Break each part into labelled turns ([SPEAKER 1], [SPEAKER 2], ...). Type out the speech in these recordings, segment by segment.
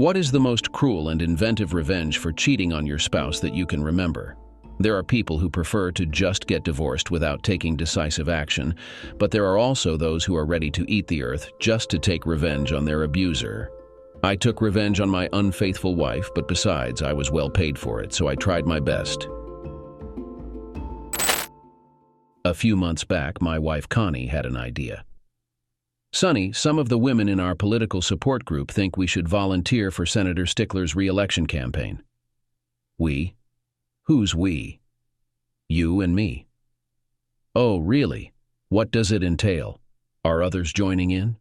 [SPEAKER 1] What is the most cruel and inventive revenge for cheating on your spouse that you can remember? There are people who prefer to just get divorced without taking decisive action, but there are also those who are ready to eat the earth just to take revenge on their abuser. I took revenge on my unfaithful wife, but besides, I was well paid for it, so I tried my best. A few months back, my wife Connie had an idea. "Sonny, some of the women in our political support group think we should volunteer for Senator Stickler's re-election campaign." "We? Who's we?" "You and me." "Oh, really? What does it entail? Are others joining in?"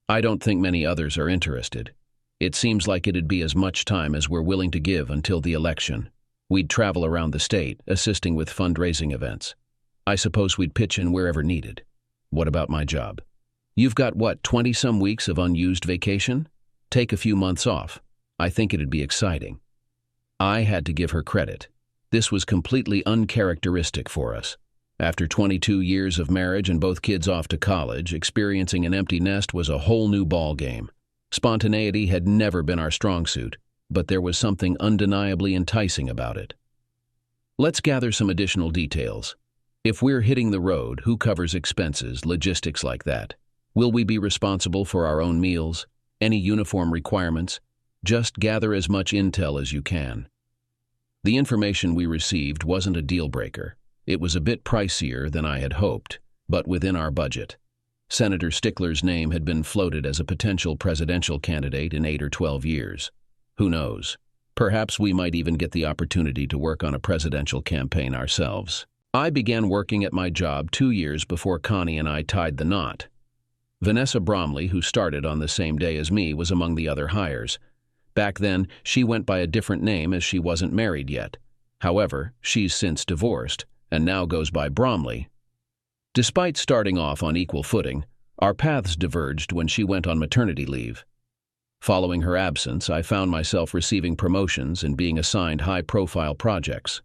[SPEAKER 1] "I don't think many others are interested. It seems like it'd be as much time as we're willing to give until the election. We'd travel around the state, assisting with fundraising events. I suppose we'd pitch in wherever needed." "What about my job?" "You've got, 20-some weeks of unused vacation? Take a few months off. I think it'd be exciting." I had to give her credit. This was completely uncharacteristic for us. After 22 years of marriage and both kids off to college, experiencing an empty nest was a whole new ball game. Spontaneity had never been our strong suit, but there was something undeniably enticing about it. Let's gather some additional details. If we're hitting the road, who covers expenses, logistics like that? Will we be responsible for our own meals? Any uniform requirements? Just gather as much intel as you can. The information we received wasn't a deal breaker. It was a bit pricier than I had hoped, but within our budget. Senator Stickler's name had been floated as a potential presidential candidate in 8 or 12 years. Who knows? Perhaps we might even get the opportunity to work on a presidential campaign ourselves. I began working at my job 2 years before Connie and I tied the knot. Vanessa Bromley, who started on the same day as me, was among the other hires. Back then, she went by a different name as she wasn't married yet. However, she's since divorced, and now goes by Bromley. Despite starting off on equal footing, our paths diverged when she went on maternity leave. Following her absence, I found myself receiving promotions and being assigned high-profile projects.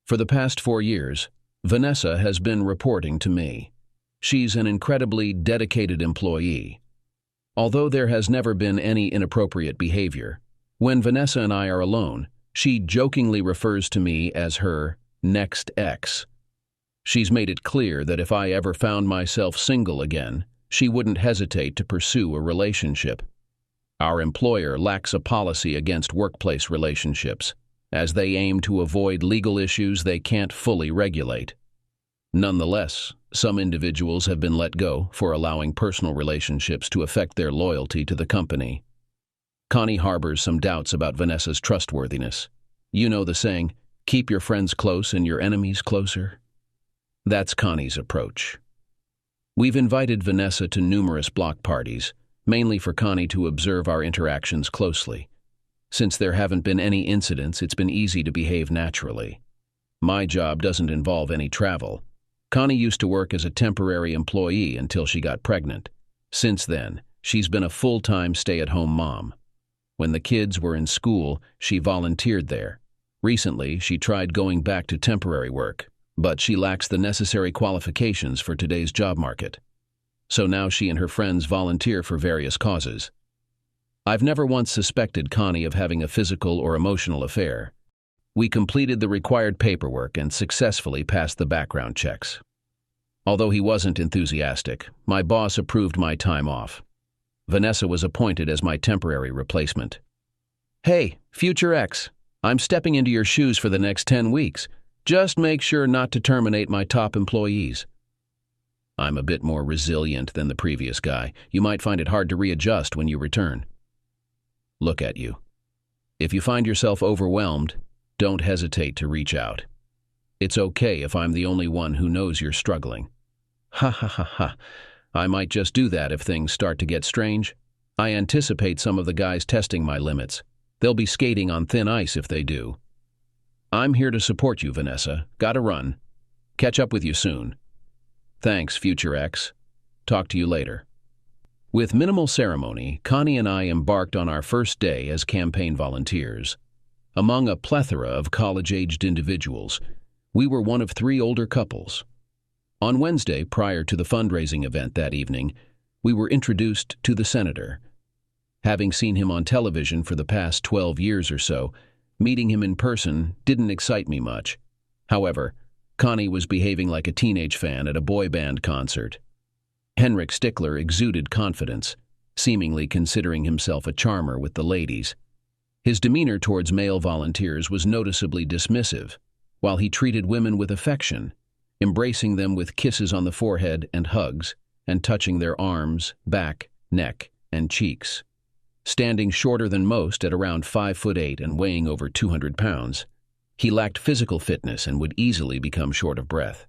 [SPEAKER 1] For the past 4 years, Vanessa has been reporting to me. She's an incredibly dedicated employee. Although there has never been any inappropriate behavior, when Vanessa and I are alone, she jokingly refers to me as her next ex. She's made it clear that if I ever found myself single again, she wouldn't hesitate to pursue a relationship. Our employer lacks a policy against workplace relationships, as they aim to avoid legal issues they can't fully regulate. Nonetheless, some individuals have been let go for allowing personal relationships to affect their loyalty to the company. Connie harbors some doubts about Vanessa's trustworthiness. You know the saying, keep your friends close and your enemies closer? That's Connie's approach. We've invited Vanessa to numerous block parties, mainly for Connie to observe our interactions closely. Since there haven't been any incidents, it's been easy to behave naturally. My job doesn't involve any travel. Connie used to work as a temporary employee until she got pregnant. Since then, she's been a full-time stay-at-home mom. When the kids were in school, she volunteered there. Recently, she tried going back to temporary work, but she lacks the necessary qualifications for today's job market. So now she and her friends volunteer for various causes. I've never once suspected Connie of having a physical or emotional affair. We completed the required paperwork and successfully passed the background checks. Although he wasn't enthusiastic, my boss approved my time off. Vanessa was appointed as my temporary replacement. "Hey, future ex, I'm stepping into your shoes for the next 10 weeks. Just make sure not to terminate my top employees." I'm a bit more resilient than the previous guy. You might find it hard to readjust when you return. Look at you. If you find yourself overwhelmed, don't hesitate to reach out. It's okay if I'm the only one who knows you're struggling. Ha ha ha ha. I might just do that if things start to get strange. I anticipate some of the guys testing my limits. They'll be skating on thin ice if they do. I'm here to support you, Vanessa. Gotta run. Catch up with you soon. Thanks, future ex. Talk to you later. With minimal ceremony, Connie and I embarked on our first day as campaign volunteers. Among a plethora of college-aged individuals, we were one of 3 older couples. On Wednesday, prior to the fundraising event that evening, we were introduced to the senator. Having seen him on television for the past 12 years or so, meeting him in person didn't excite me much. However, Connie was behaving like a teenage fan at a boy band concert. Henrik Stickler exuded confidence, seemingly considering himself a charmer with the ladies. His demeanor towards male volunteers was noticeably dismissive, while he treated women with affection, embracing them with kisses on the forehead and hugs, and touching their arms, back, neck, and cheeks. Standing shorter than most at around 5'8" and weighing over 200 pounds, he lacked physical fitness and would easily become short of breath.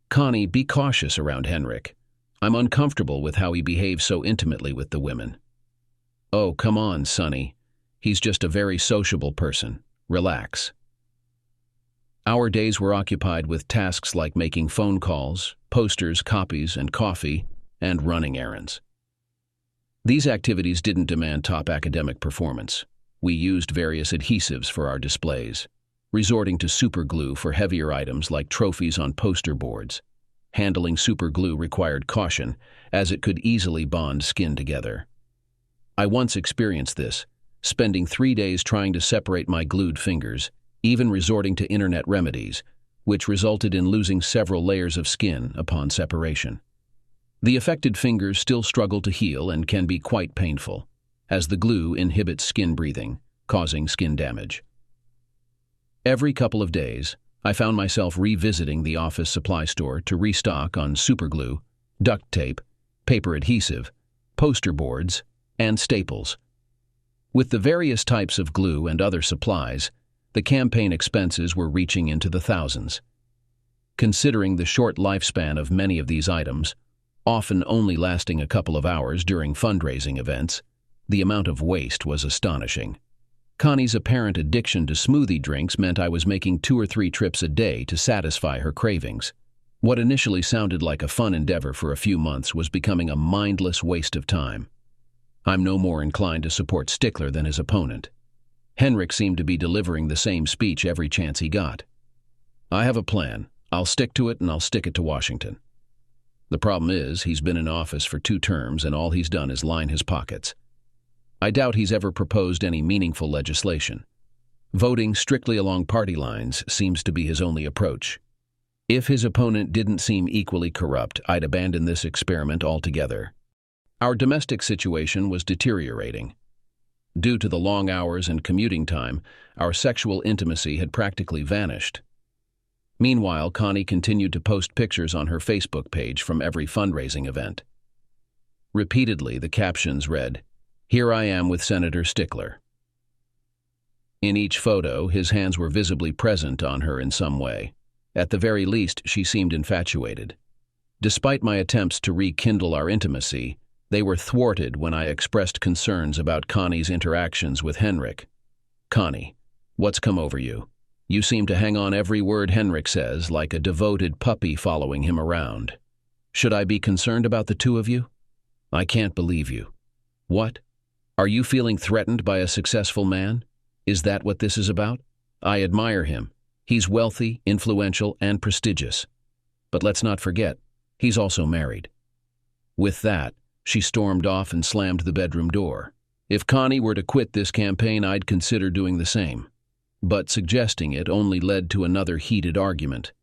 [SPEAKER 1] Connie, be cautious around Henrik. I'm uncomfortable with how he behaves so intimately with the women. Oh, come on, Sonny. He's just a very sociable person. Relax. Our days were occupied with tasks like making phone calls, posters, copies, and coffee, and running errands. These activities didn't demand top academic performance. We used various adhesives for our displays, resorting to super glue for heavier items like trophies on poster boards. Handling super glue required caution, as it could easily bond skin together. I once experienced this, spending 3 days trying to separate my glued fingers, even resorting to internet remedies, which resulted in losing several layers of skin upon separation. The affected fingers still struggle to heal and can be quite painful, as the glue inhibits skin breathing, causing skin damage. Every couple of days, I found myself revisiting the office supply store to restock on superglue, duct tape, paper adhesive, poster boards, and staples. With the various types of glue and other supplies, the campaign expenses were reaching into the thousands. Considering the short lifespan of many of these items, often only lasting a couple of hours during fundraising events, the amount of waste was astonishing. Connie's apparent addiction to smoothie drinks meant I was making 2 or 3 trips a day to satisfy her cravings. What initially sounded like a fun endeavor for a few months was becoming a mindless waste of time. I'm no more inclined to support Stickler than his opponent. Henrik seemed to be delivering the same speech every chance he got. I have a plan. I'll stick to it, and I'll stick it to Washington. The problem is, he's been in office for 2 terms and all he's done is line his pockets. I doubt he's ever proposed any meaningful legislation. Voting strictly along party lines seems to be his only approach. If his opponent didn't seem equally corrupt, I'd abandon this experiment altogether. Our domestic situation was deteriorating. Due to the long hours and commuting time, our sexual intimacy had practically vanished. Meanwhile, Connie continued to post pictures on her Facebook page from every fundraising event. Repeatedly, the captions read, "Here I am with Senator Stickler." In each photo, his hands were visibly present on her in some way. At the very least, she seemed infatuated. Despite my attempts to rekindle our intimacy, they were thwarted when I expressed concerns about Connie's interactions with Henrik. "Connie, what's come over you? You seem to hang on every word Henrik says like a devoted puppy following him around. Should I be concerned about the 2 of you? I can't believe you. What? Are you feeling threatened by a successful man? Is that what this is about? I admire him. He's wealthy, influential, and prestigious. But let's not forget, he's also married." With that, she stormed off and slammed the bedroom door. If Connie were to quit this campaign, I'd consider doing the same. But suggesting it only led to another heated argument.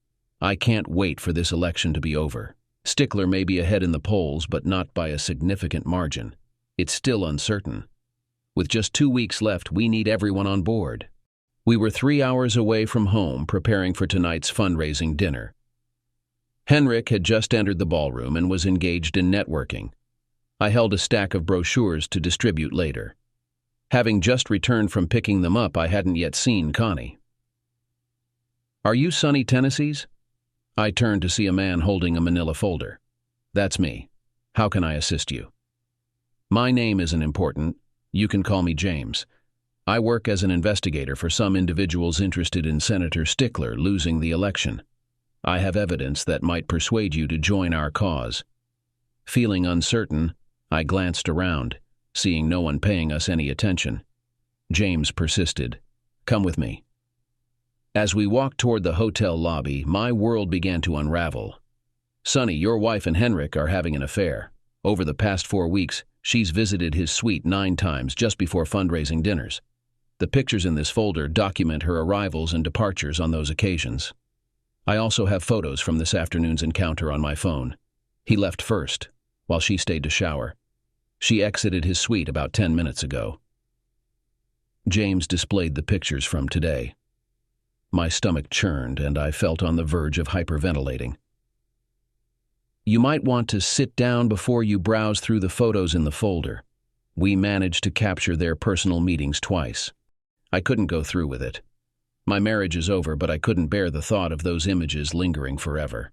[SPEAKER 1] I can't wait for this election to be over. Stickler may be ahead in the polls, but not by a significant margin. It's still uncertain. With just 2 weeks left, we need everyone on board. We were 3 hours away from home preparing for tonight's fundraising dinner. Henrik had just entered the ballroom and was engaged in networking. I held a stack of brochures to distribute later. Having just returned from picking them up, I hadn't yet seen Connie. "Are you Sonny Tennessee's?" I turned to see a man holding a manila folder. "That's me. How can I assist you?" "My name isn't important. You can call me James. I work as an investigator for some individuals interested in Senator Stickler losing the election. I have evidence that might persuade you to join our cause." Feeling uncertain, I glanced around, seeing no one paying us any attention. James persisted. "Come with me." As we walked toward the hotel lobby, my world began to unravel. "Sonny, your wife and Henrik are having an affair. Over the past 4 weeks, She's visited his suite 9 times just before fundraising dinners. The pictures in this folder document her arrivals and departures on those occasions. I also have photos from this afternoon's encounter on my phone. He left first, while she stayed to shower. She exited his suite about 10 minutes ago. James displayed the pictures from today. My stomach churned, and I felt on the verge of hyperventilating. You might want to sit down before you browse through the photos in the folder. We managed to capture their personal meetings twice. I couldn't go through with it. My marriage is over, but I couldn't bear the thought of those images lingering forever.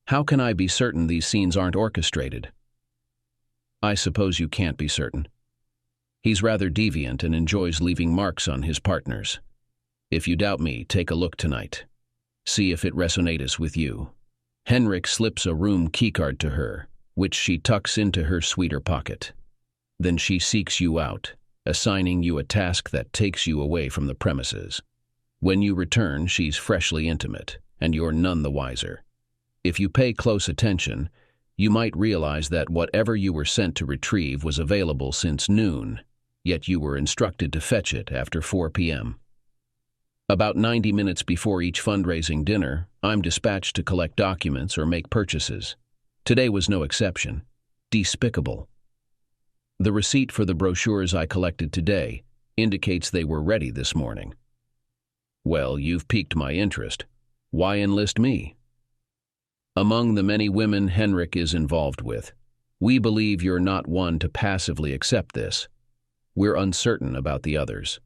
[SPEAKER 1] How can I be certain these scenes aren't orchestrated? I suppose you can't be certain. He's rather deviant and enjoys leaving marks on his partners. If you doubt me, take a look tonight. See if it resonates with you. Henrik slips a room keycard to her, which she tucks into her sweater pocket. Then she seeks you out, assigning you a task that takes you away from the premises. When you return, she's freshly intimate, and you're none the wiser. If you pay close attention, you might realize that whatever you were sent to retrieve was available since noon, yet you were instructed to fetch it after 4 p.m. About 90 minutes before each fundraising dinner, I'm dispatched to collect documents or make purchases. Today was no exception. Despicable. The receipt for the brochures I collected today indicates they were ready this morning. Well, you've piqued my interest. Why enlist me? Among the many women Henrik is involved with, we believe you're not one to passively accept this. We're uncertain about the others.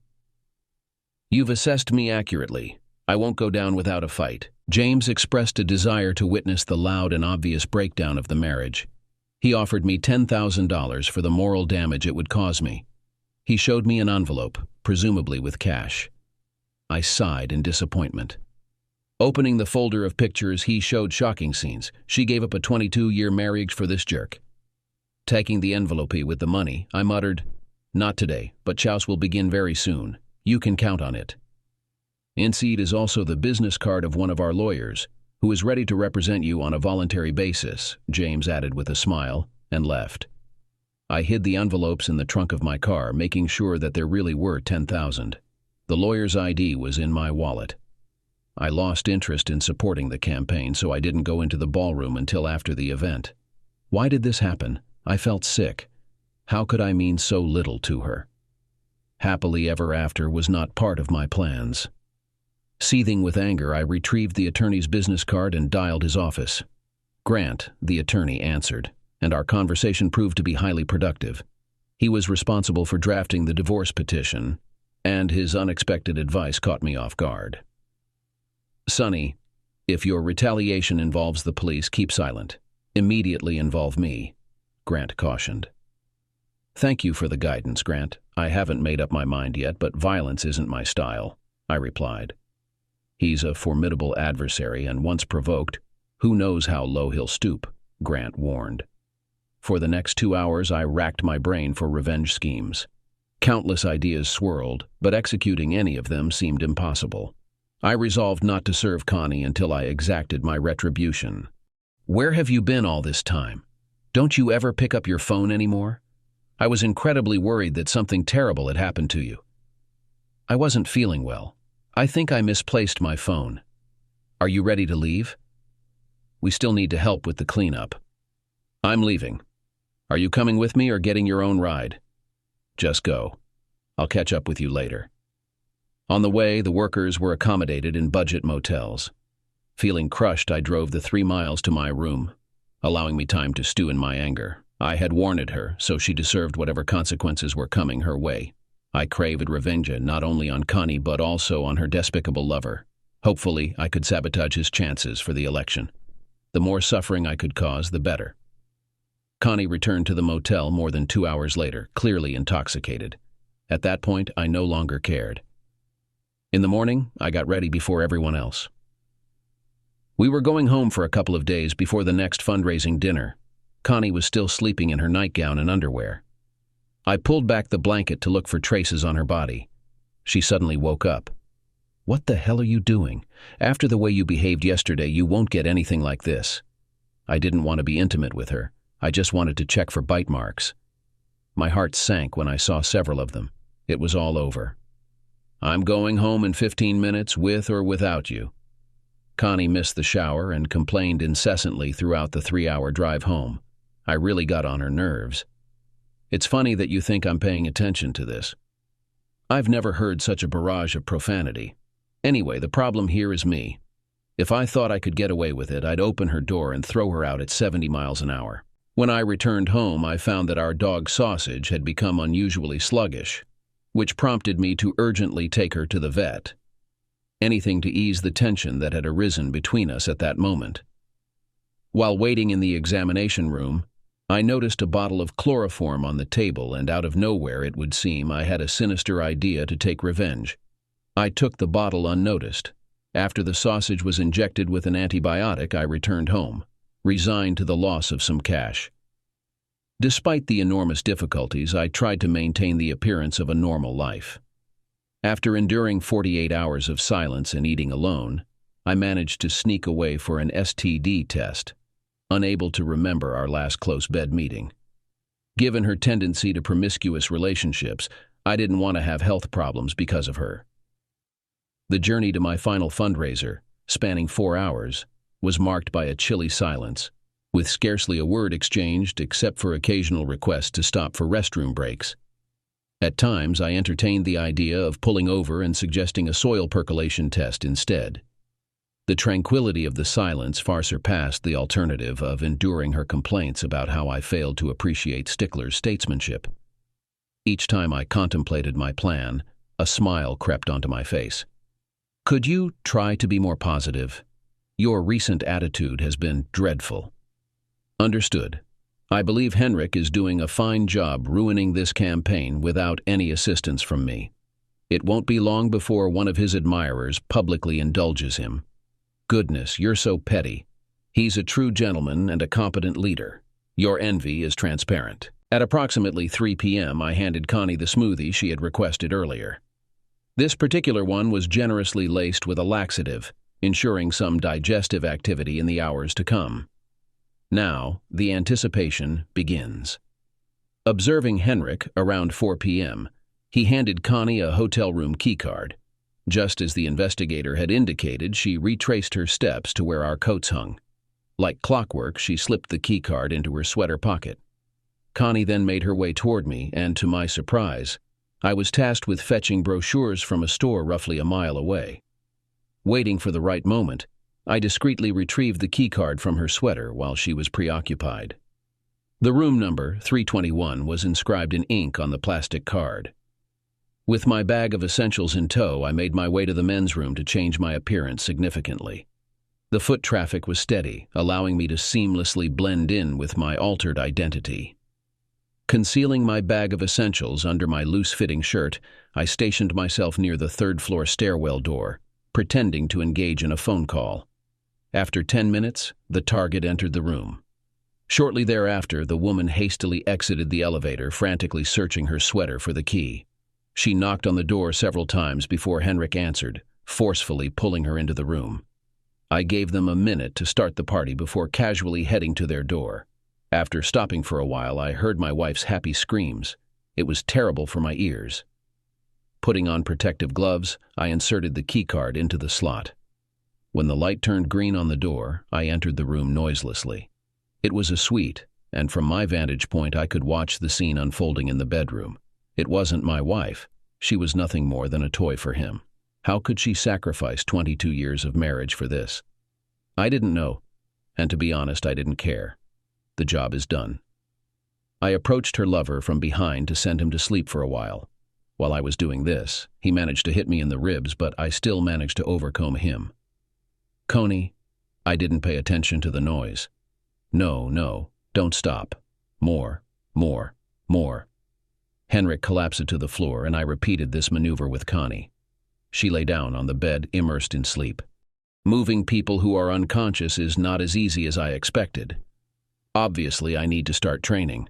[SPEAKER 1] You've assessed me accurately. I won't go down without a fight. James expressed a desire to witness the loud and obvious breakdown of the marriage. He offered me $10,000 for the moral damage it would cause me. He showed me an envelope, presumably with cash. I sighed in disappointment. Opening the folder of pictures, he showed shocking scenes. She gave up a 22-year marriage for this jerk. Taking the envelope with the money, I muttered, "Not today, but chouse will begin very soon. You can count on it." Inside is also the business card of one of our lawyers, who is ready to represent you on a voluntary basis, James added with a smile, and left. I hid the envelopes in the trunk of my car, making sure that there really were 10,000. The lawyer's ID was in my wallet. I lost interest in supporting the campaign, so I didn't go into the ballroom until after the event. Why did this happen? I felt sick. How could I mean so little to her? Happily ever after was not part of my plans. Seething with anger, I retrieved the attorney's business card and dialed his office. Grant, the attorney, answered, and our conversation proved to be highly productive. He was responsible for drafting the divorce petition, and his unexpected advice caught me off guard. "Sonny, if your retaliation involves the police, keep silent. Immediately involve me," Grant cautioned. "Thank you for the guidance, Grant. I haven't made up my mind yet, but violence isn't my style," I replied. "He's a formidable adversary, and once provoked, who knows how low he'll stoop," Grant warned. For the next 2 hours, I racked my brain for revenge schemes. Countless ideas swirled, but executing any of them seemed impossible. I resolved not to serve Connie until I exacted my retribution. "Where have you been all this time? Don't you ever pick up your phone anymore? I was incredibly worried that something terrible had happened to you." "I wasn't feeling well. I think I misplaced my phone." "Are you ready to leave?" "We still need to help with the cleanup." "I'm leaving. Are you coming with me or getting your own ride?" "Just go. I'll catch up with you later." On the way, the workers were accommodated in budget motels. Feeling crushed, I drove the 3 miles to my room, allowing me time to stew in my anger. I had warned her, so she deserved whatever consequences were coming her way. I craved revenge not only on Connie but also on her despicable lover. Hopefully, I could sabotage his chances for the election. The more suffering I could cause, the better. Connie returned to the motel more than 2 hours later, clearly intoxicated. At that point, I no longer cared. In the morning, I got ready before everyone else. We were going home for a couple of days before the next fundraising dinner. Connie was still sleeping in her nightgown and underwear. I pulled back the blanket to look for traces on her body. She suddenly woke up. "What the hell are you doing? After the way you behaved yesterday, you won't get anything like this." I didn't want to be intimate with her, I just wanted to check for bite marks. My heart sank when I saw several of them. It was all over. I'm going home in 15 minutes with or without you. Connie missed the shower and complained incessantly throughout the 3-hour drive home. I really got on her nerves. It's funny that you think I'm paying attention to this. I've never heard such a barrage of profanity. Anyway, the problem here is me. If I thought I could get away with it, I'd open her door and throw her out at 70 miles an hour. When I returned home, I found that our dog Sausage had become unusually sluggish, which prompted me to urgently take her to the vet. Anything to ease the tension that had arisen between us at that moment. While waiting in the examination room, I noticed a bottle of chloroform on the table, and out of nowhere, it would seem, I had a sinister idea to take revenge. I took the bottle unnoticed. After the Sausage was injected with an antibiotic, I returned home, resigned to the loss of some cash. Despite the enormous difficulties, I tried to maintain the appearance of a normal life. After enduring 48 hours of silence and eating alone, I managed to sneak away for an STD test, unable to remember our last close bed meeting. Given her tendency to promiscuous relationships, I didn't want to have health problems because of her. The journey to my final fundraiser, spanning 4 hours, was marked by a chilly silence, with scarcely a word exchanged except for occasional requests to stop for restroom breaks. At times, I entertained the idea of pulling over and suggesting a soil percolation test instead. The tranquility of the silence far surpassed the alternative of enduring her complaints about how I failed to appreciate Stickler's statesmanship. Each time I contemplated my plan, a smile crept onto my face. Could you try to be more positive? Your recent attitude has been dreadful. Understood. I believe Henrik is doing a fine job ruining this campaign without any assistance from me. It won't be long before one of his admirers publicly indulges him. Goodness, you're so petty. He's a true gentleman and a competent leader. Your envy is transparent. At approximately 3 p.m., I handed Connie the smoothie she had requested earlier. This particular one was generously laced with a laxative, ensuring some digestive activity in the hours to come. Now, the anticipation begins. Observing Henrik around 4 p.m., he handed Connie a hotel room keycard. Just as the investigator had indicated, she retraced her steps to where our coats hung. Like clockwork, she slipped the keycard into her sweater pocket. Connie then made her way toward me, and to my surprise, I was tasked with fetching brochures from a store roughly a mile away. Waiting for the right moment, I discreetly retrieved the keycard from her sweater while she was preoccupied. The room number, 321, was inscribed in ink on the plastic card. With my bag of essentials in tow, I made my way to the men's room to change my appearance significantly. The foot traffic was steady, allowing me to seamlessly blend in with my altered identity. Concealing my bag of essentials under my loose-fitting shirt, I stationed myself near the third-floor stairwell door, pretending to engage in a phone call. After 10 minutes, the target entered the room. Shortly thereafter, the woman hastily exited the elevator, frantically searching her sweater for the key. She knocked on the door several times before Henrik answered, forcefully pulling her into the room. I gave them a minute to start the party before casually heading to their door. After stopping for a while, I heard my wife's happy screams. It was terrible for my ears. Putting on protective gloves, I inserted the keycard into the slot. When the light turned green on the door, I entered the room noiselessly. It was a suite, and from my vantage point, I could watch the scene unfolding in the bedroom. It wasn't my wife. She was nothing more than a toy for him. How could she sacrifice 22 years of marriage for this? I didn't know, and to be honest, I didn't care. The job is done. I approached her lover from behind to send him to sleep for a while. While I was doing this, he managed to hit me in the ribs, but I still managed to overcome him. Connie, I didn't pay attention to the noise. No, don't stop. More. Henrik collapsed to the floor, and I repeated this maneuver with Connie. She lay down on the bed, immersed in sleep. Moving people who are unconscious is not as easy as I expected. Obviously, I need to start training.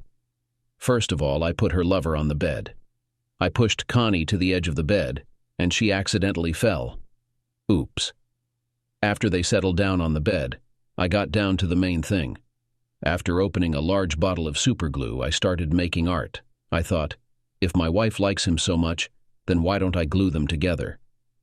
[SPEAKER 1] First of all, I put her lover on the bed. I pushed Connie to the edge of the bed, and she accidentally fell. Oops. After they settled down on the bed, I got down to the main thing. After opening a large bottle of superglue, I started making art. I thought, if my wife likes him so much, then why don't I glue them together?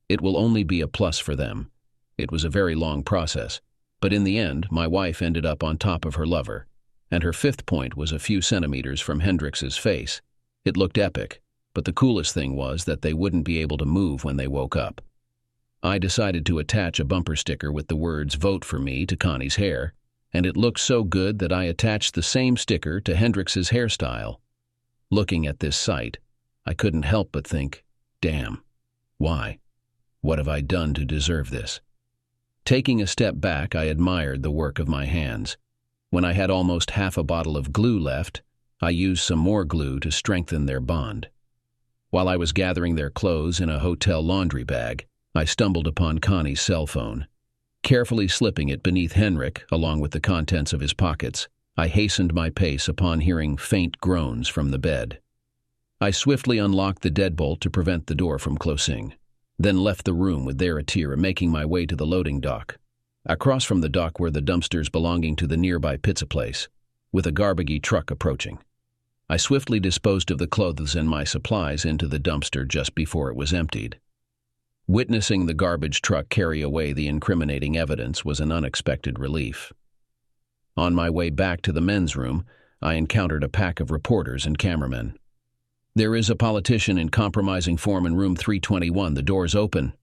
[SPEAKER 1] It will only be a plus for them. It was a very long process, but in the end, my wife ended up on top of her lover, and her fifth point was a few centimeters from Hendrix's face. It looked epic, but the coolest thing was that they wouldn't be able to move when they woke up. I decided to attach a bumper sticker with the words "Vote for me" to Connie's hair, and it looked so good that I attached the same sticker to Hendrix's hairstyle. Looking at this sight, I couldn't help but think, damn, why? What have I done to deserve this? Taking a step back, I admired the work of my hands. When I had almost half a bottle of glue left, I used some more glue to strengthen their bond. While I was gathering their clothes in a hotel laundry bag, I stumbled upon Connie's cell phone. Carefully slipping it beneath Henrik, along with the contents of his pockets, I hastened my pace upon hearing faint groans from the bed. I swiftly unlocked the deadbolt to prevent the door from closing, then left the room with Deteriorating, making my way to the loading dock. Across from the dock were the dumpsters belonging to the nearby pizza place, with a garbage truck approaching. I swiftly disposed of the clothes and my supplies into the dumpster just before it was emptied. Witnessing the garbage truck carry away the incriminating evidence was an unexpected relief. On my way back to the men's room, I encountered a pack of reporters and cameramen. "There is a politician in compromising form in room 321. The door's open."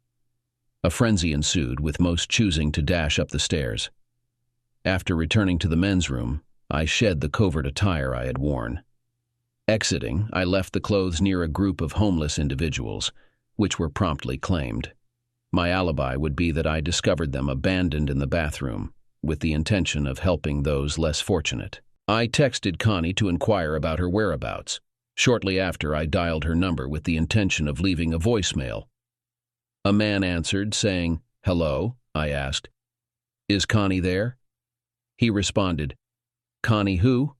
[SPEAKER 1] A frenzy ensued, with most choosing to dash up the stairs. After returning to the men's room, I shed the covert attire I had worn. Exiting, I left the clothes near a group of homeless individuals, which were promptly claimed. My alibi would be that I discovered them abandoned in the bathroom, with the intention of helping those less fortunate. I texted Connie to inquire about her whereabouts. Shortly after, I dialed her number with the intention of leaving a voicemail. A man answered, saying, "Hello?" I asked, "Is Connie there?" He responded, "Connie who?"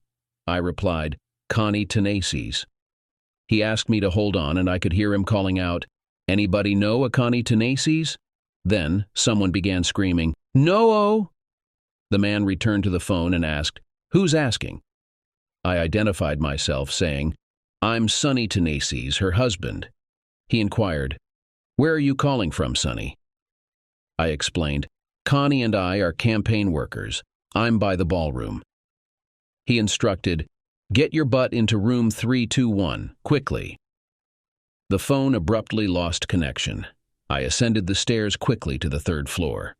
[SPEAKER 1] I replied, "Connie Tenaces." He asked me to hold on, and I could hear him calling out, "Anybody know a Connie Tenaces?" Then someone began screaming, "No-o!" The man returned to the phone and asked, "Who's asking?" I identified myself, saying, "I'm Sonny Tenaces, her husband." He inquired, "Where are you calling from, Sonny?" I explained, "Connie and I are campaign workers. I'm by the ballroom." He instructed, "Get your butt into room 321, quickly." The phone abruptly lost connection. I ascended the stairs quickly to the third floor.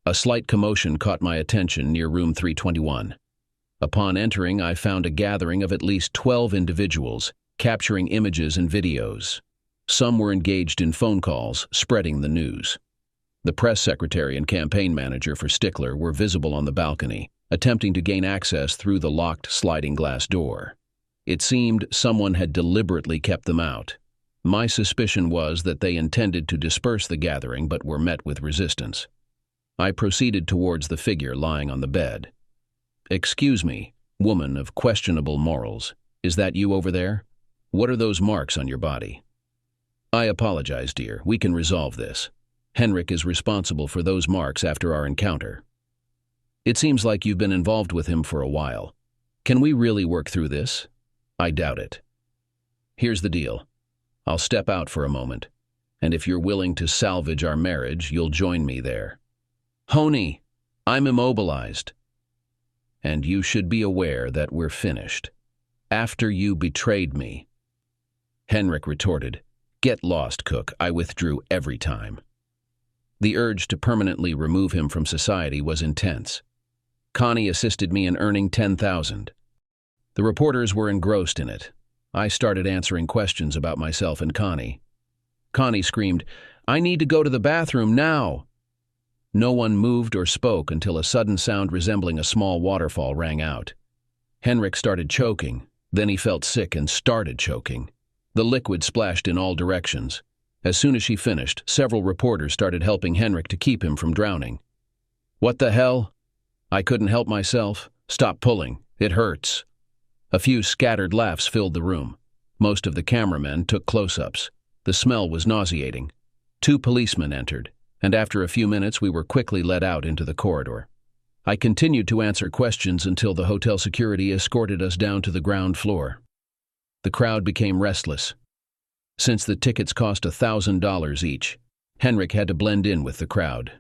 [SPEAKER 1] A slight commotion caught my attention near room 321. Upon entering, I found a gathering of at least 12 individuals, capturing images and videos. Some were engaged in phone calls, spreading the news. The press secretary and campaign manager for Stickler were visible on the balcony, attempting to gain access through the locked sliding glass door. It seemed someone had deliberately kept them out. My suspicion was that they intended to disperse the gathering but were met with resistance. I proceeded towards the figure lying on the bed. "Excuse me, woman of questionable morals. Is that you over there? What are those marks on your body?" "I apologize, dear. We can resolve this. Henrik is responsible for those marks after our encounter. It seems like you've been involved with him for a while. Can we really work through this? I doubt it. Here's the deal. I'll step out for a moment, and if you're willing to salvage our marriage, you'll join me there." "Honey, I'm immobilized." "And you should be aware that we're finished. After you betrayed me." Henrik retorted, "Get lost, Cook. I withdrew every time." The urge to permanently remove him from society was intense. Connie assisted me in earning $10,000. The reporters were engrossed in it. I started answering questions about myself and Connie. Connie screamed, "I need to go to the bathroom now." No one moved or spoke until a sudden sound resembling a small waterfall rang out. Henrik started choking. Then he felt sick and started choking. The liquid splashed in all directions. As soon as she finished, several reporters started helping Henrik to keep him from drowning. "What the hell?" I couldn't help myself. "Stop pulling. It hurts." A few scattered laughs filled the room. Most of the cameramen took close-ups. The smell was nauseating. 2 policemen entered, and after a few minutes we were quickly led out into the corridor. I continued to answer questions until the hotel security escorted us down to the ground floor. The crowd became restless. Since the tickets cost $1,000 each, Henrik had to blend in with the crowd.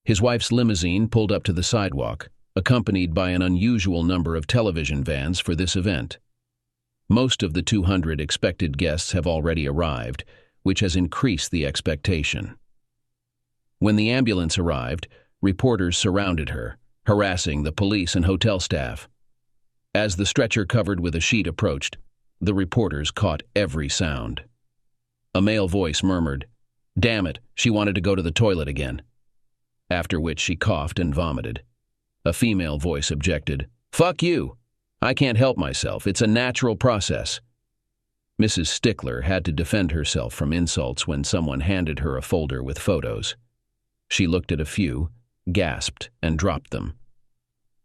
[SPEAKER 1] His wife's limousine pulled up to the sidewalk, accompanied by an unusual number of television vans for this event. Most of the 200 expected guests have already arrived, which has increased the expectation. When the ambulance arrived, reporters surrounded her, harassing the police and hotel staff. As the stretcher covered with a sheet approached, the reporters caught every sound. A male voice murmured, "Damn it, she wanted to go to the toilet again," after which she coughed and vomited. A female voice objected, "Fuck you. I can't help myself. It's a natural process." Mrs. Stickler had to defend herself from insults when someone handed her a folder with photos. She looked at a few, gasped, and dropped them.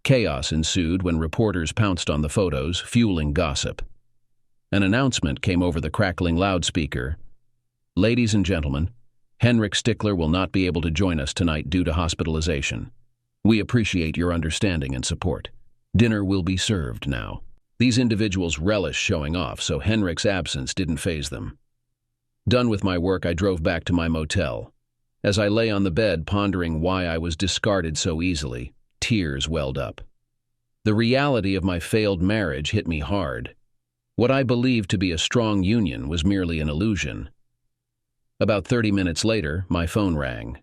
[SPEAKER 1] Chaos ensued when reporters pounced on the photos, fueling gossip. An announcement came over the crackling loudspeaker. "Ladies and gentlemen, Henrik Stickler will not be able to join us tonight due to hospitalization. We appreciate your understanding and support. Dinner will be served now." These individuals relished showing off, so Henrik's absence didn't faze them. Done with my work, I drove back to my motel. As I lay on the bed pondering why I was discarded so easily, tears welled up. The reality of my failed marriage hit me hard. What I believed to be a strong union was merely an illusion. About 30 minutes later, my phone rang.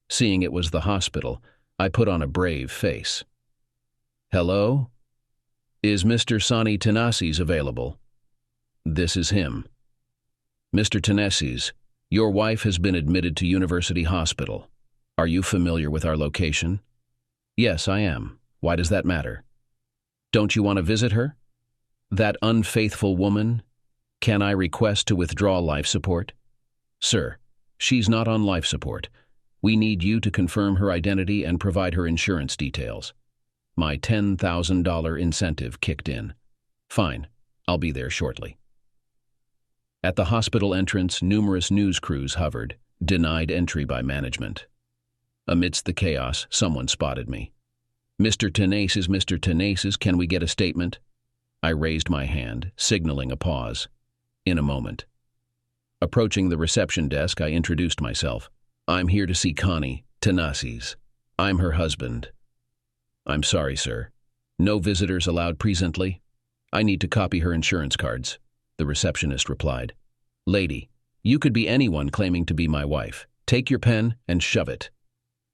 [SPEAKER 1] Seeing it was the hospital, I put on a brave face. "Hello? Is Mr. Sonny Tanasis available?" "This is him." "Mr. Tanasis, your wife has been admitted to University Hospital. Are you familiar with our location?" "Yes, I am. Why does that matter?" "Don't you want to visit her?" "That unfaithful woman? Can I request to withdraw life support?" "Sir, she's not on life support. We need you to confirm her identity and provide her insurance details." My $10,000 incentive kicked in. "Fine, I'll be there shortly." At the hospital entrance, numerous news crews hovered, denied entry by management. Amidst the chaos, someone spotted me. Mr. Tanasis, can we get a statement?" I raised my hand, signaling a pause. "In a moment." Approaching the reception desk, I introduced myself. "I'm here to see Connie Tanasis. I'm her husband." "I'm sorry, sir. No visitors allowed presently. I need to copy her insurance cards," the receptionist replied. "Lady, you could be anyone claiming to be my wife. Take your pen and shove it."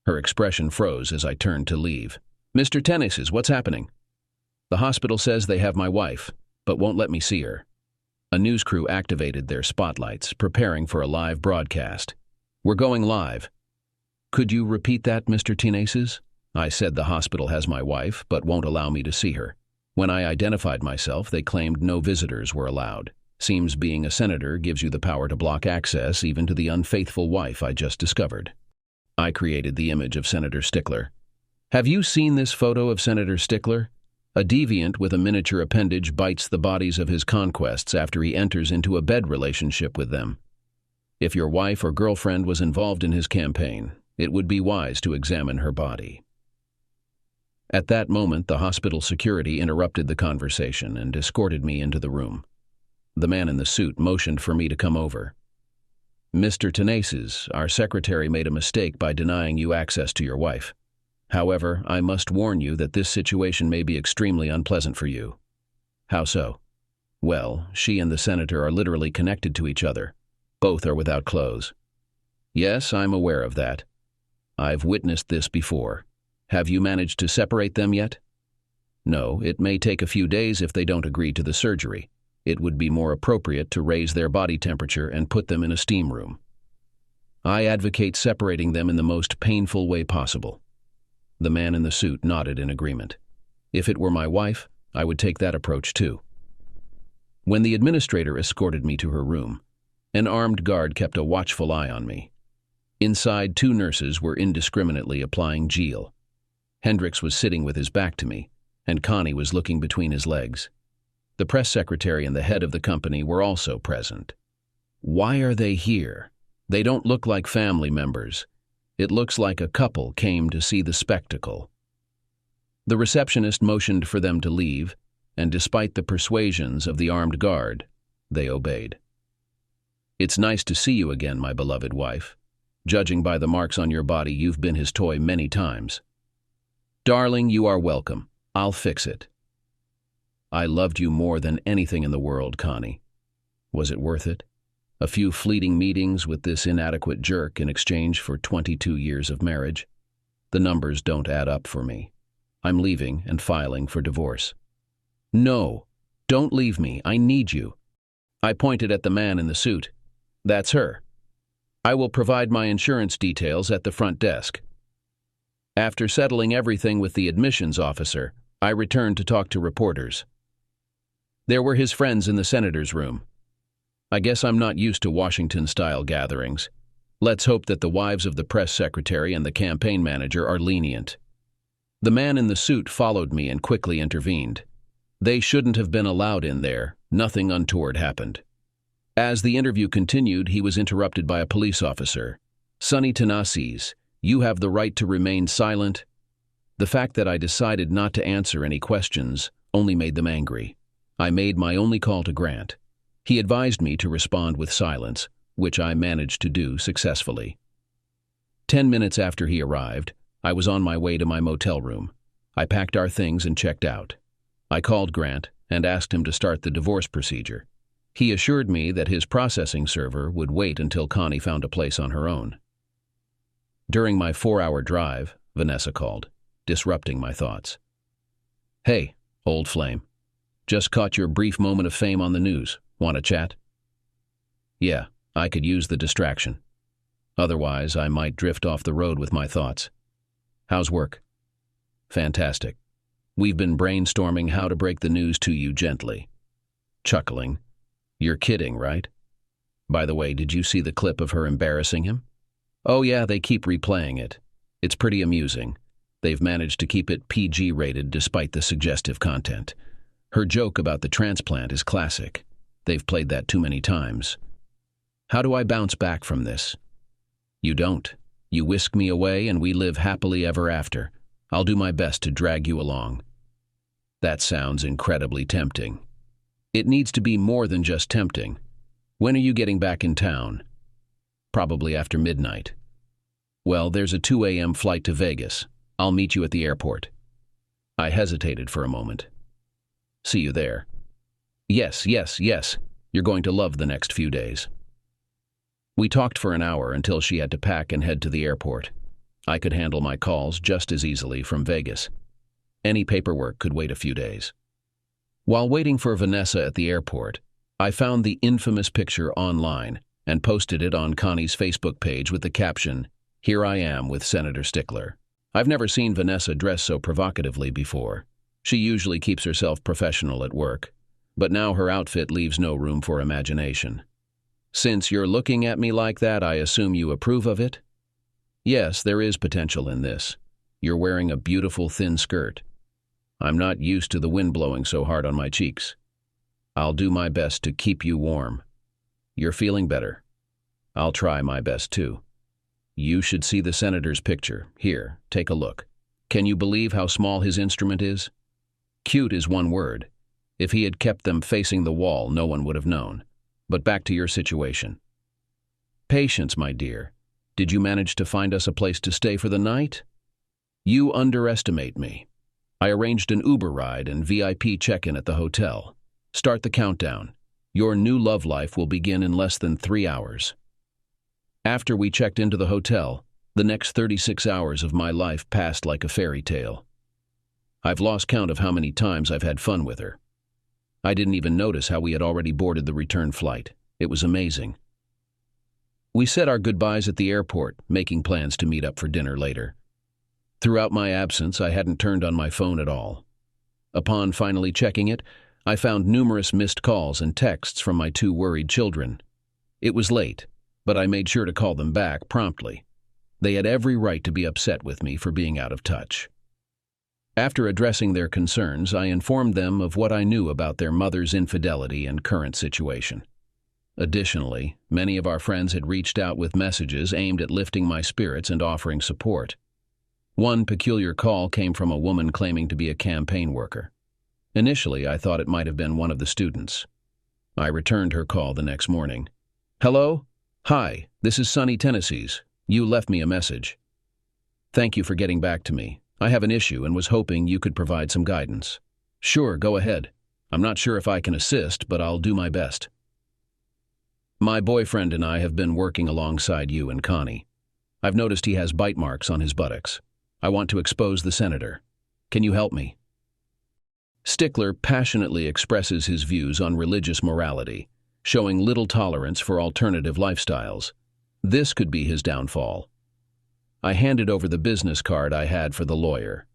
[SPEAKER 1] Her expression froze as I turned to leave. "Mr. Tanasis, what's happening?" "The hospital says they have my wife, but won't let me see her." A news crew activated their spotlights, preparing for a live broadcast. "We're going live." "Could you repeat that, Mr. Tanasis?" I said the hospital has my wife, but won't allow me to see her. When I identified myself, they claimed no visitors were allowed. Seems being a senator gives you the power to block access even to the unfaithful wife I just discovered. I created the image of Senator Stickler. "Have you seen this photo of Senator Stickler? A deviant with a miniature appendage bites the bodies of his conquests after he enters into a bed relationship with them. If your wife or girlfriend was involved in his campaign, it would be wise to examine her body." At that moment, the hospital security interrupted the conversation and escorted me into the room. The man in the suit motioned for me to come over. "Mr. Tanasis, our secretary made a mistake by denying you access to your wife. However, I must warn you that this situation may be extremely unpleasant for you." "How so?" "Well, she and the senator are literally connected to each other. Both are without clothes." "Yes, I'm aware of that. I've witnessed this before. Have you managed to separate them yet?" "No, it may take a few days if they don't agree to the surgery. It would be more appropriate to raise their body temperature and put them in a steam room. I advocate separating them in the most painful way possible." The man in the suit nodded in agreement. If it were my wife, I would take that approach too. When the administrator escorted me to her room, an armed guard kept a watchful eye on me. Inside, 2 nurses were indiscriminately applying gel. Hendricks was sitting with his back to me, and Connie was looking between his legs. The press secretary and the head of the company were also present. Why are they here? They don't look like family members. It looks like a couple came to see the spectacle. The receptionist motioned for them to leave, and despite the persuasions of the armed guard, they obeyed. "It's nice to see you again, my beloved wife. Judging by the marks on your body, you've been his toy many times." "Darling, you are welcome. I'll fix it." "I loved you more than anything in the world, Connie. Was it worth it? A few fleeting meetings with this inadequate jerk in exchange for 22 years of marriage? The numbers don't add up for me. I'm leaving and filing for divorce." "No, don't leave me. I need you." I pointed at the man in the suit. "That's her. I will provide my insurance details at the front desk." After settling everything with the admissions officer, I returned to talk to reporters. There were his friends in the senator's room. "I guess I'm not used to Washington-style gatherings. Let's hope that the wives of the press secretary and the campaign manager are lenient." The man in the suit followed me and quickly intervened. "They shouldn't have been allowed in there. Nothing untoward happened." As the interview continued, he was interrupted by a police officer. "Sonny Tanasis, you have the right to remain silent." The fact that I decided not to answer any questions only made them angry. I made my only call to Grant. He advised me to respond with silence, which I managed to do successfully. 10 minutes after he arrived, I was on my way to my motel room. I packed our things and checked out. I called Grant and asked him to start the divorce procedure. He assured me that his processing server would wait until Connie found a place on her own. During my 4-hour drive, Vanessa called, disrupting my thoughts. "Hey, old flame. Just caught your brief moment of fame on the news. Want to chat?" "Yeah, I could use the distraction. Otherwise, I might drift off the road with my thoughts. How's work?" "Fantastic. We've been brainstorming how to break the news to you gently." Chuckling. "You're kidding, right? By the way, did you see the clip of her embarrassing him?" "Oh yeah, they keep replaying it. It's pretty amusing. They've managed to keep it PG rated despite the suggestive content. Her joke about the transplant is classic. They've played that too many times. How do I bounce back from this?" "You don't. You whisk me away and we live happily ever after. I'll do my best to drag you along." That sounds incredibly tempting. It needs to be more than just tempting. When are you getting back in town? Probably after midnight. Well, there's a 2 a.m. flight to Vegas. I'll meet you at the airport. I hesitated for a moment. See you there. Yes. You're going to love the next few days. We talked for an hour until she had to pack and head to the airport. I could handle my calls just as easily from Vegas. Any paperwork could wait a few days. While waiting for Vanessa at the airport, I found the infamous picture online and posted it on Connie's Facebook page with the caption, "Here I am with Senator Stickler." I've never seen Vanessa dress so provocatively before. She usually keeps herself professional at work, but now her outfit leaves no room for imagination. "Since you're looking at me like that, I assume you approve of it?" "Yes, there is potential in this. You're wearing a beautiful thin skirt. I'm not used to the wind blowing so hard on my cheeks. I'll do my best to keep you warm. You're feeling better. I'll try my best too. You should see the senator's picture. Here, take a look. Can you believe how small his instrument is? Cute is one word. If he had kept them facing the wall, no one would have known. But back to your situation. Patience, my dear. Did you manage to find us a place to stay for the night? You underestimate me. I arranged an Uber ride and VIP check-in at the hotel. Start the countdown. Your new love life will begin in less than 3 hours. After we checked into the hotel, the next 36 hours of my life passed like a fairy tale. I've lost count of how many times I've had fun with her. I didn't even notice how we had already boarded the return flight. It was amazing. We said our goodbyes at the airport, making plans to meet up for dinner later. Throughout my absence, I hadn't turned on my phone at all. Upon finally checking it, I found numerous missed calls and texts from my 2 worried children. It was late, but I made sure to call them back promptly. They had every right to be upset with me for being out of touch. After addressing their concerns, I informed them of what I knew about their mother's infidelity and current situation. Additionally, many of our friends had reached out with messages aimed at lifting my spirits and offering support. One peculiar call came from a woman claiming to be a campaign worker. Initially, I thought it might have been one of the students. I returned her call the next morning. "Hello? Hi, this is Sunny Tennessee's. You left me a message. Thank you for getting back to me. I have an issue and was hoping you could provide some guidance." "Sure, go ahead. I'm not sure if I can assist, but I'll do my best." "My boyfriend and I have been working alongside you and Connie. I've noticed he has bite marks on his buttocks. I want to expose the senator. Can you help me?" Stickler passionately expresses his views on religious morality, showing little tolerance for alternative lifestyles. This could be his downfall. I handed over the business card I had for the lawyer.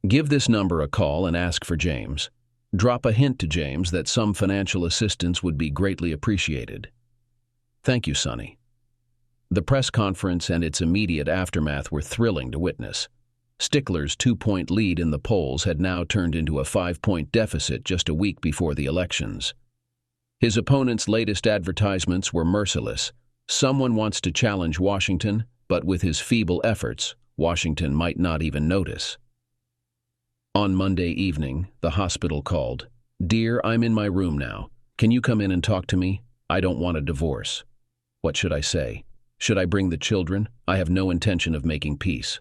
[SPEAKER 1] "Give this number a call and ask for James. Drop a hint to James that some financial assistance would be greatly appreciated." "Thank you, Sonny." The press conference and its immediate aftermath were thrilling to witness. Stickler's 2-point lead in the polls had now turned into a 5-point deficit just a week before the elections. His opponent's latest advertisements were merciless. Someone wants to challenge Washington, but with his feeble efforts, Washington might not even notice. On Monday evening, the hospital called. "Dear, I'm in my room now. Can you come in and talk to me? I don't want a divorce." What should I say? Should I bring the children? I have no intention of making peace.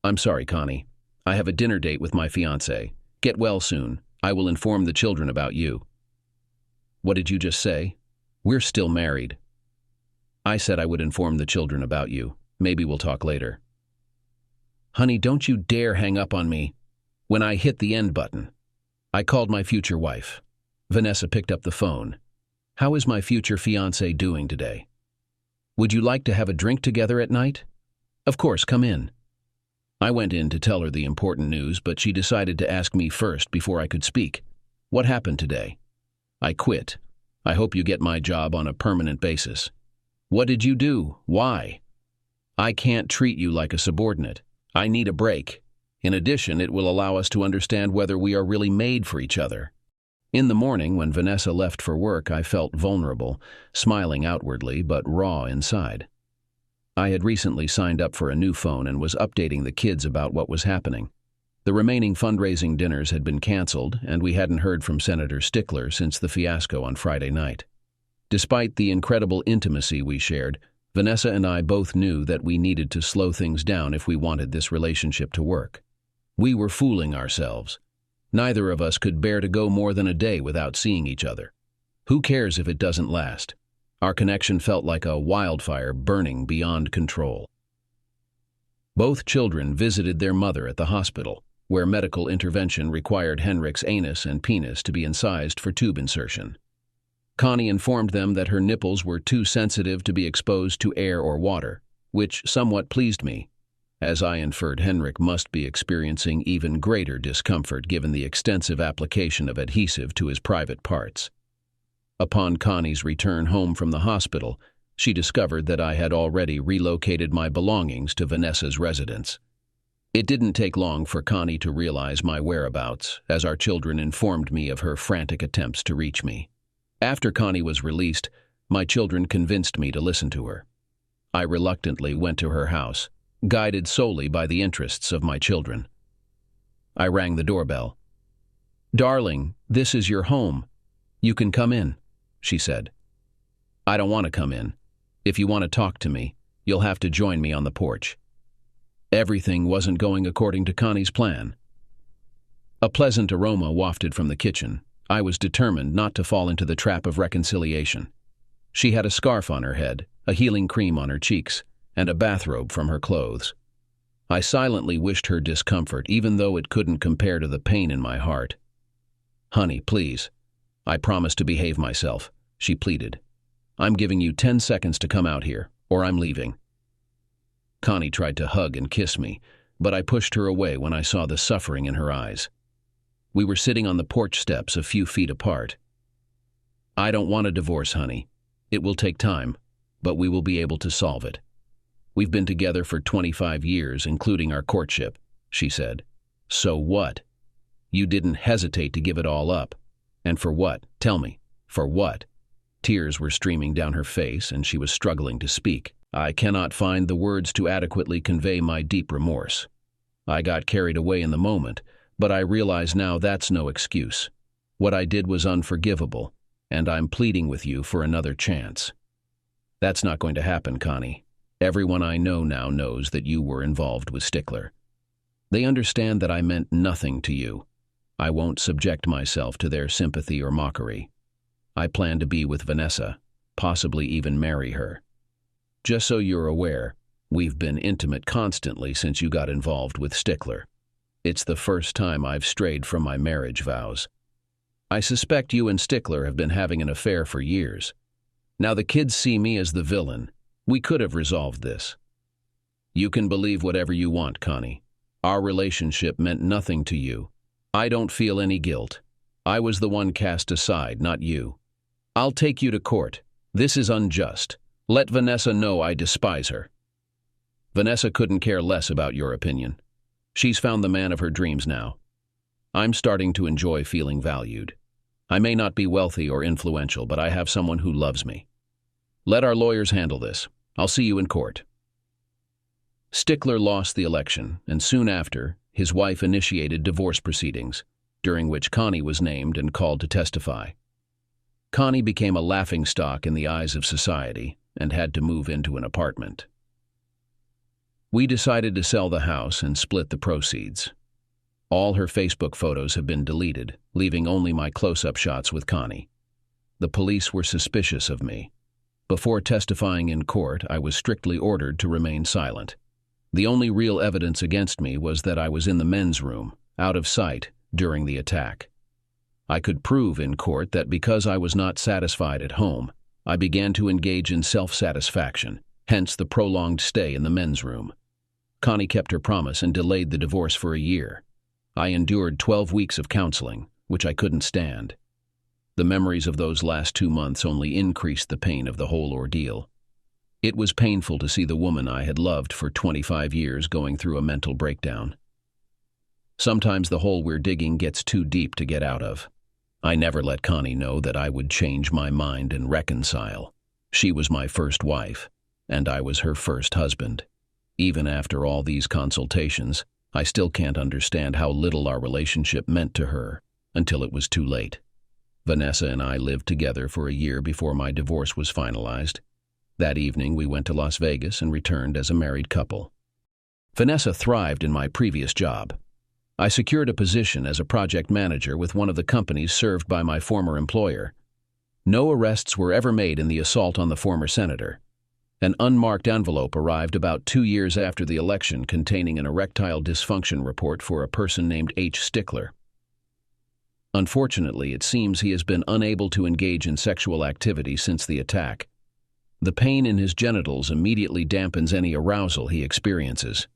[SPEAKER 1] "I'm sorry, Connie. I have a dinner date with my fiancé. Get well soon. I will inform the children about you." "What did you just say?" "We're still married." "I said I would inform the children about you. Maybe we'll talk later." "Honey, don't you dare hang up on me." When I hit the end button, I called my future wife. Vanessa picked up the phone. "How is my future fiancé doing today? Would you like to have a drink together at night?" "Of course, come in." I went in to tell her the important news, but she decided to ask me first before I could speak. "What happened today?" "I quit. I hope you get my job on a permanent basis." "What did you do? Why?" "I can't treat you like a subordinate. I need a break. In addition, it will allow us to understand whether we are really made for each other." In the morning, when Vanessa left for work, I felt vulnerable, smiling outwardly but raw inside. I had recently signed up for a new phone and was updating the kids about what was happening. The remaining fundraising dinners had been canceled, and we hadn't heard from Senator Stickler since the fiasco on Friday night. Despite the incredible intimacy we shared, Vanessa and I both knew that we needed to slow things down if we wanted this relationship to work. We were fooling ourselves. Neither of us could bear to go more than a day without seeing each other. Who cares if it doesn't last? Our connection felt like a wildfire burning beyond control. Both children visited their mother at the hospital, where medical intervention required Henrik's anus and penis to be incised for tube insertion. Connie informed them that her nipples were too sensitive to be exposed to air or water, which somewhat pleased me, as I inferred Henrik must be experiencing even greater discomfort given the extensive application of adhesive to his private parts. Upon Connie's return home from the hospital, she discovered that I had already relocated my belongings to Vanessa's residence. It didn't take long for Connie to realize my whereabouts, as our children informed me of her frantic attempts to reach me. After Connie was released, my children convinced me to listen to her. I reluctantly went to her house, guided solely by the interests of my children. I rang the doorbell. "Darling, this is your home. You can come in," she said. "I don't want to come in. If you want to talk to me, you'll have to join me on the porch." Everything wasn't going according to Connie's plan. A pleasant aroma wafted from the kitchen. I was determined not to fall into the trap of reconciliation. She had a scarf on her head, a healing cream on her cheeks, and a bathrobe from her clothes. I silently wished her discomfort, even though it couldn't compare to the pain in my heart. "Honey, please. I promise to behave myself," she pleaded. "I'm giving you 10 seconds to come out here, or I'm leaving." Connie tried to hug and kiss me, but I pushed her away when I saw the suffering in her eyes. We were sitting on the porch steps a few feet apart. "I don't want a divorce, honey. It will take time, but we will be able to solve it. We've been together for 25 years, including our courtship," she said. "So what? You didn't hesitate to give it all up. And for what? Tell me, for what?" Tears were streaming down her face, and she was struggling to speak. I cannot find the words to adequately convey my deep remorse. I got carried away in the moment, but I realize now that's no excuse. What I did was unforgivable, and I'm pleading with you for another chance. That's not going to happen, Connie. Everyone I know now knows that you were involved with Stickler. They understand that I meant nothing to you. I won't subject myself to their sympathy or mockery. I plan to be with Vanessa, possibly even marry her. Just so you're aware, we've been intimate constantly since you got involved with Stickler. It's the first time I've strayed from my marriage vows. I suspect you and Stickler have been having an affair for years. Now the kids see me as the villain. We could have resolved this. You can believe whatever you want, Connie. Our relationship meant nothing to you. I don't feel any guilt. I was the one cast aside, not you. I'll take you to court. This is unjust. Let Vanessa know I despise her. Vanessa couldn't care less about your opinion. She's found the man of her dreams now. I'm starting to enjoy feeling valued. I may not be wealthy or influential, but I have someone who loves me. Let our lawyers handle this. I'll see you in court. Stickler lost the election, and soon after, his wife initiated divorce proceedings, during which Connie was named and called to testify. Connie became a laughingstock in the eyes of society and had to move into an apartment. We decided to sell the house and split the proceeds. All her Facebook photos have been deleted, leaving only my close-up shots with Connie. The police were suspicious of me. Before testifying in court, I was strictly ordered to remain silent. The only real evidence against me was that I was in the men's room, out of sight, during the attack. I could prove in court that because I was not satisfied at home, I began to engage in self-satisfaction, hence the prolonged stay in the men's room. Connie kept her promise and delayed the divorce for a year. I endured 12 weeks of counseling, which I couldn't stand. The memories of those last 2 months only increased the pain of the whole ordeal. It was painful to see the woman I had loved for 25 years going through a mental breakdown. Sometimes the hole we're digging gets too deep to get out of. I never let Connie know that I would change my mind and reconcile. She was my first wife, and I was her first husband. Even after all these consultations, I still can't understand how little our relationship meant to her until it was too late. Vanessa and I lived together for a year before my divorce was finalized. That evening, we went to Las Vegas and returned as a married couple. Vanessa thrived in my previous job. I secured a position as a project manager with one of the companies served by my former employer. No arrests were ever made in the assault on the former senator. An unmarked envelope arrived about 2 years after the election containing an erectile dysfunction report for a person named H. Stickler. Unfortunately, it seems he has been unable to engage in sexual activity since the attack. The pain in his genitals immediately dampens any arousal he experiences.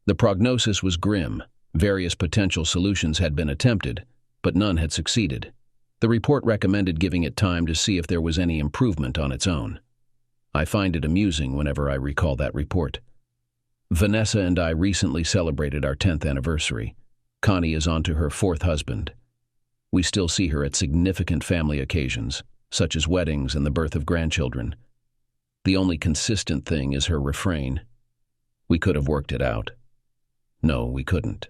[SPEAKER 1] The prognosis was grim. Various potential solutions had been attempted, but none had succeeded. The report recommended giving it time to see if there was any improvement on its own. I find it amusing whenever I recall that report. Vanessa and I recently celebrated our 10th anniversary. Connie is on to her 4th husband. We still see her at significant family occasions, such as weddings and the birth of grandchildren. The only consistent thing is her refrain. We could have worked it out. No, we couldn't.